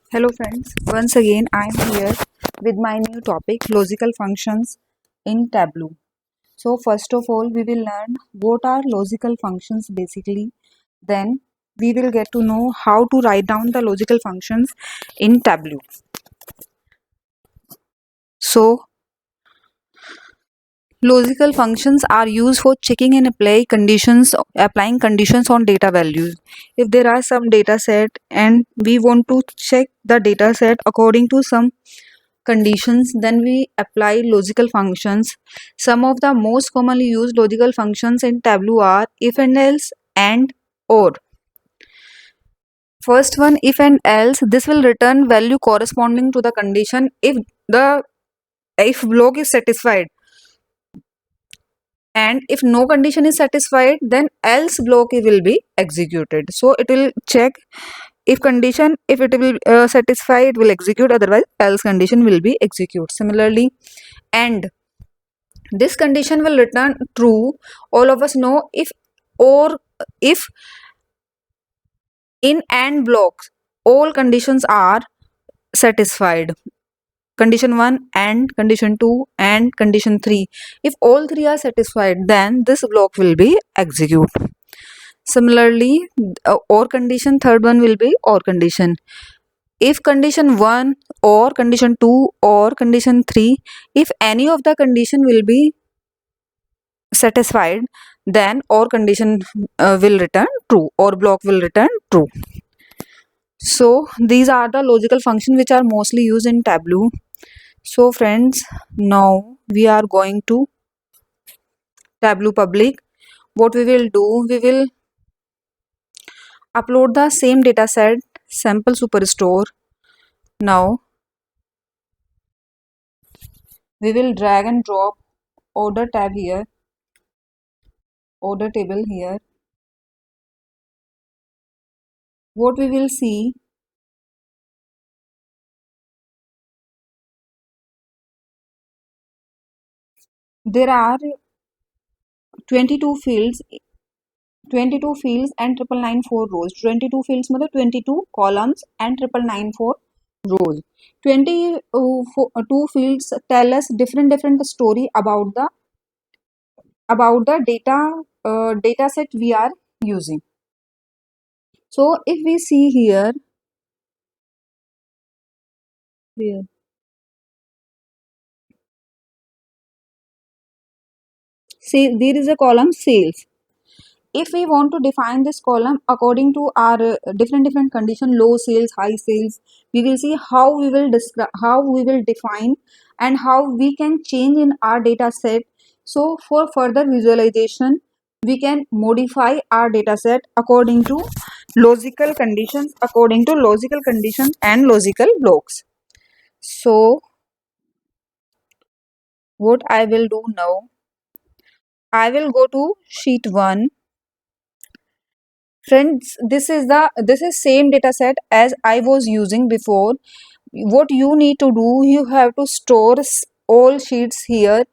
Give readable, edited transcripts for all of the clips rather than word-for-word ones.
Hello friends, once again I am here with my new topic logical functions in Tableau. So first of all we will learn what are logical functions basically. Then we will get to know how to write down the logical functions in Tableau. So logical functions are used for checking and applying conditions on data values. If there are some data set and we want to check the data set according to some conditions, then we apply logical functions. Some of the most commonly used logical functions in Tableau are if and else and or. First one, if and else, this will return value corresponding to the condition the if block is satisfied, and if no condition is satisfied then else block will be executed. So it will check if condition, if it will satisfy, it will execute, otherwise else condition will be execute. Similarly, and this condition will return true. All of us know if in and blocks all conditions are satisfied, condition 1 and condition 2 and condition 3, if all three are satisfied then this block will be execute. Similarly, or condition, third one will be or condition. If condition 1 or condition 2 or condition 3, if any of the condition will be satisfied, then or condition will return true, or block will return true. So these are the logical functions which are mostly used in Tableau. So friends, now we are going to Tableau public. What we will do, we will upload the same data set, sample superstore. Now we will drag and drop order tab here, order table here. What we will see, there are 22 fields 22 fields and 999 rows. 22 fields मतलब 22 columns and 999 rows. 22 fields tell us different story about the data set we are using. So if we see here, see there is a column sales. If we want to define this column according to our different condition, low sales, high sales, we will see how we will describe, how we will define, and how we can change in our data set. So for further visualization, we can modify our data set according to logical conditions, and logical blocks. So what I will do now, I will go to sheet 1. Friends, this is same data set as I was using before. What you need to do, you have to store all sheets here.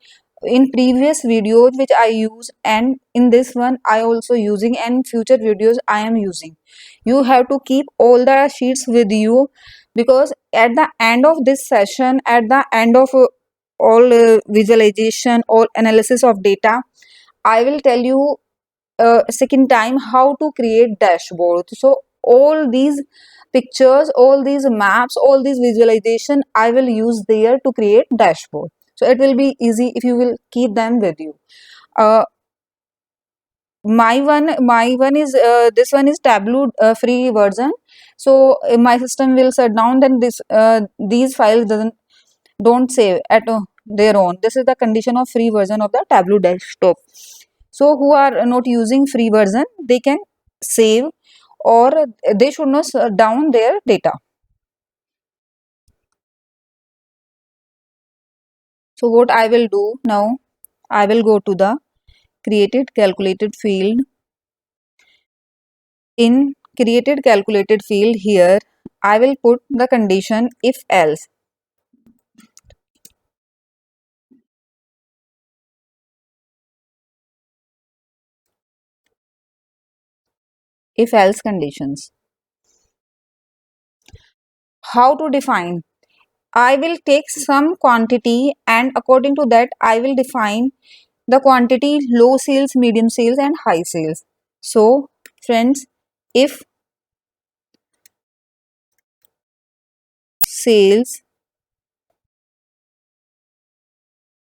In previous videos which I use, and in this one I also using, and future videos I am using, you have to keep all the sheets with you, because at the end of this session, at the end of all visualization or analysis of data, I will tell you second time how to create dashboard. So all these pictures, all these maps, all these visualization I will use there to create dashboard. So it will be easy if you will keep them with you. uh, my one is this one is Tableau free version. So my system will shut down, then these files don't save at their own. This is the condition of free version of the Tableau desktop. So who are not using free version, they can save, or they should not shut down their data. So what I will do now, I will go to the created calculated field. In created calculated field here, I will put the condition if else. If else conditions. how to define? I will take some quantity, and according to that I will define the quantity low sales, medium sales and high sales. So friends, if sales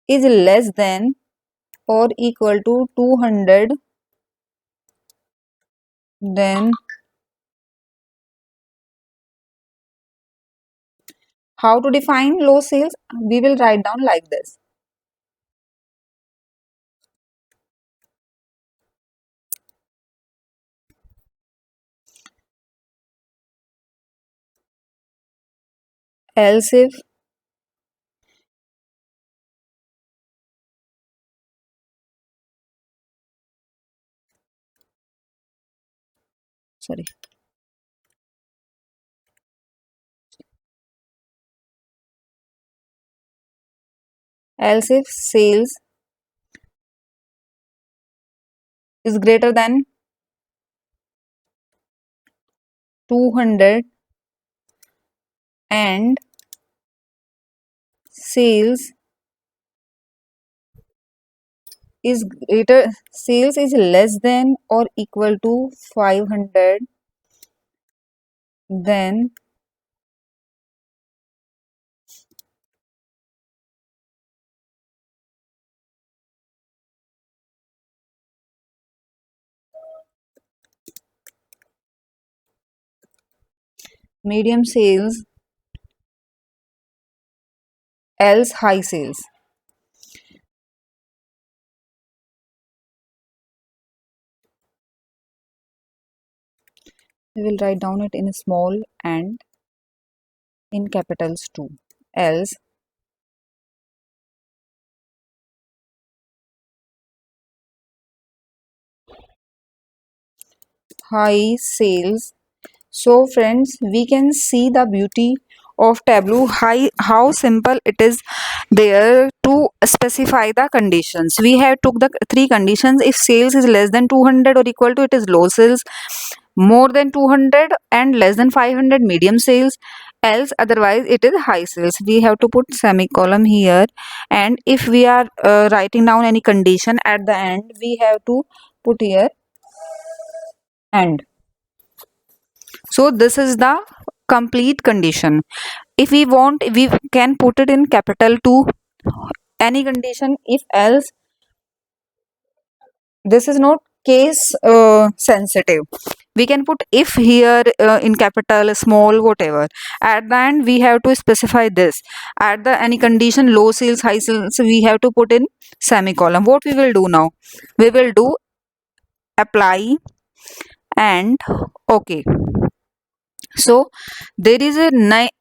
is less than or equal to 200, then how to define low sales? We will write down like this. Else if sorry else if sales is greater than 200 and sales sales is less than or equal to 500, then medium sales, else high sales. We will write down it in small and in capitals too. Else high sales. So friends, we can see the beauty of Tableau, how simple it is there to specify the conditions. We have took the three conditions. If sales is less than 200 or equal to, it is low sales, more than 200 and less than 500 medium sales, else otherwise it is high sales. We have to put semicolon here, and if we are writing down any condition at the end, we have to put here and. So this is the complete condition. If we want, we can put it in capital to any condition. If else, this is not case sensitive. We can put if here in capital, small, whatever. At the end, we have to specify this. At the any condition, low sales, high sales, we have to put in semicolon. What we will do now? We will do apply and okay. So there is a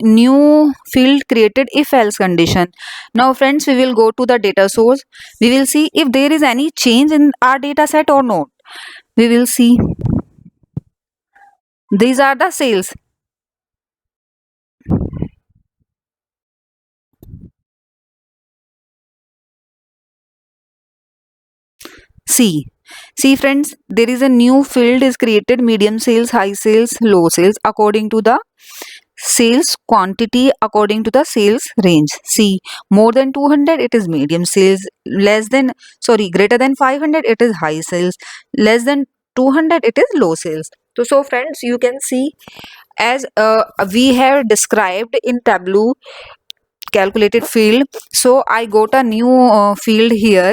new field created if else condition. Now friends, we will go to the data source. We will see if there is any change in our data set or not. We will see. These are the sales. See friends, there is a new field is created, medium sales, high sales, low sales, according to the sales quantity, according to the sales range. See, more than 200 it is medium sales, less than, sorry, greater than 500 it is high sales, less than 200 it is low sales. So friends, you can see as we have described in Tableau calculated field. So I got a new field here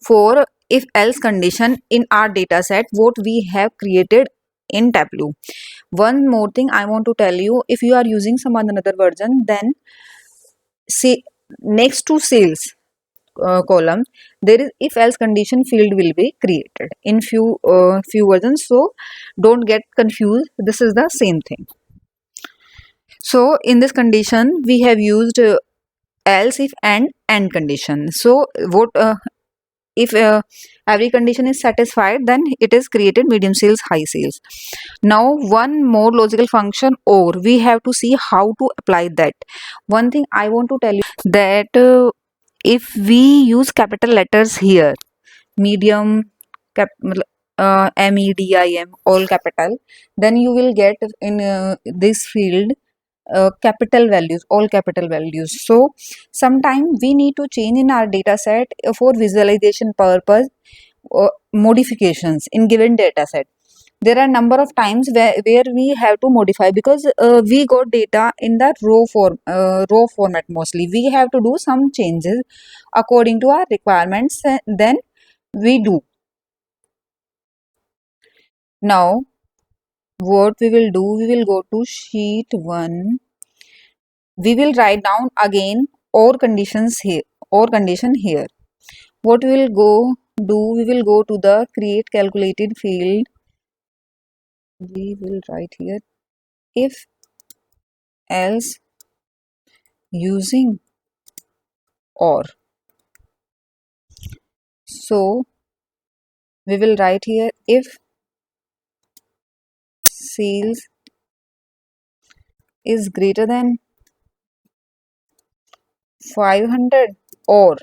for if else condition in our data set what we have created in Tableau. One more thing I want to tell you, if you are using some another version, then say next to sales column there is if else condition field will be created in few versions, so don't get confused, this is the same thing. So in this condition we have used else if and condition. So what if every condition is satisfied, then it is created medium sales, high sales. Now one more logical function, or we have to see how to apply that. One thing I want to tell you that if we use capital letters here, medium cap MEDIM, all capital, then you will get in this field capital values, all capital values. So sometime we need to change in our data set for visualization purpose, modifications in given data set. There are number of times where we have to modify because we got data in the raw format. Mostly we have to do some changes according to our requirements, then we do. Now what we will do, we will go to sheet 1. We will write down again or conditions here, or condition here. What we will go do, we will go to the create calculated field. We will write here if else using or. So we will write here if sales is greater than 500, or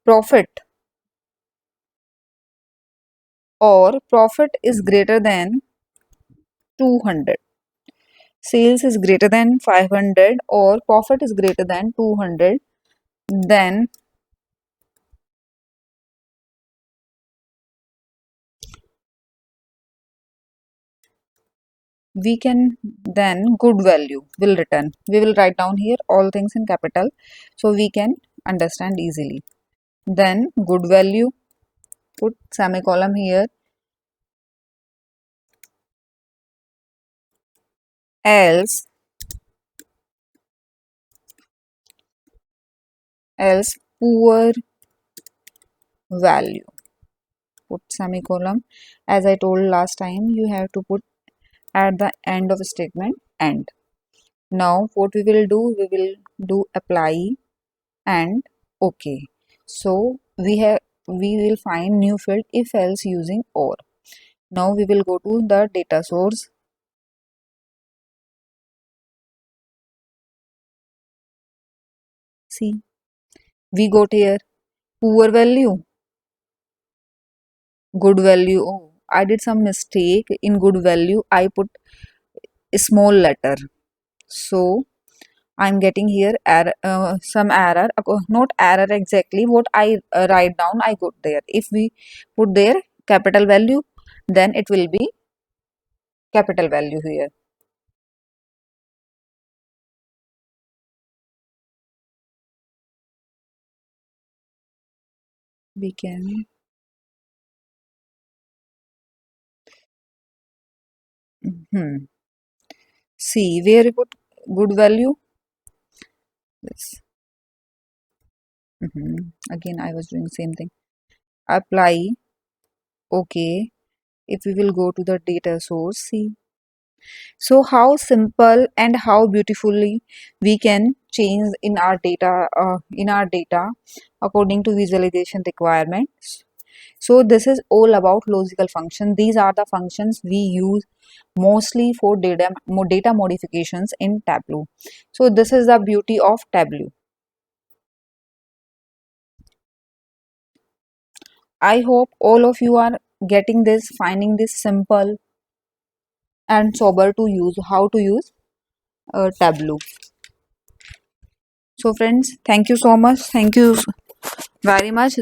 profit profit is greater than 200. Sales is greater than 500 or profit is greater than 200, then we can, then good value will return. We will write down here all things in capital so we can understand easily. Then good value, put semicolon here, else poor value, put semicolon. As I told last time, you have to put at the end of a statement and. Now what we will do, we will do apply and okay. So we will find new field if else using or. Now we will go to the data source. See, we got here poor value, good value. Oh, I did some mistake in good value. I put a small letter. So I'm getting here error, some error, not error exactly. What I write down, I got there. If we put there capital value, then it will be capital value here. We can see where we put good value. Yes. Again, I was doing same thing. Apply. Okay. If we will go to the data source, see. So how simple and how beautifully we can change in our data according to visualization requirements. So this is all about logical function. These are the functions we use mostly for data modifications in Tableau. So this is the beauty of Tableau. I hope all of you are getting this, finding this simple and sober to use, how to use Tableau. So friends, thank you so much. Thank you very much.